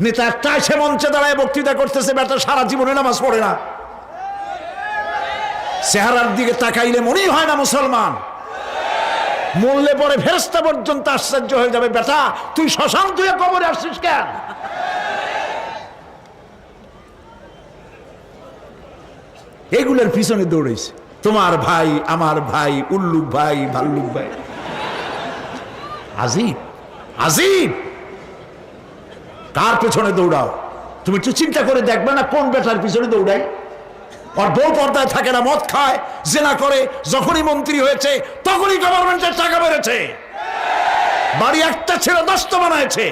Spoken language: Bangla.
নেতা একটা সে মঞ্চে দাঁড়ায় বক্তৃতা করতেছে, বেটা সারা জীবনে নামাজ পড়ে না, চেহারার দিকে তাকাইলে মনেই হয় না মুসলমান, মরলে পরে ফেরেশতা পর্যন্ত আশ্চর্য হয়ে যাবে, বেটা তুই শ্মশান তুই কবরে আসছিস কেন? এগুলোর পিছনে দৌড়েছে তোমার ভাই, আমার ভাই, উল্লুক ভাই, ভাল্লুক ভাই। আজিব আজিব, কার পেছনে দৌড়াও? তুমি একটু চিন্তা করে দেখবে না কোন বেটার পিছনে দৌড়াই? আর বউ পর্দায় থাকে না, মদ খায়, জেনা করে, যখনই মন্ত্রী হয়েছে তখনই গভর্নমেন্টের টাকা বেড়েছে, বাড়ি একটা ছেলে 10টা বানাইছে।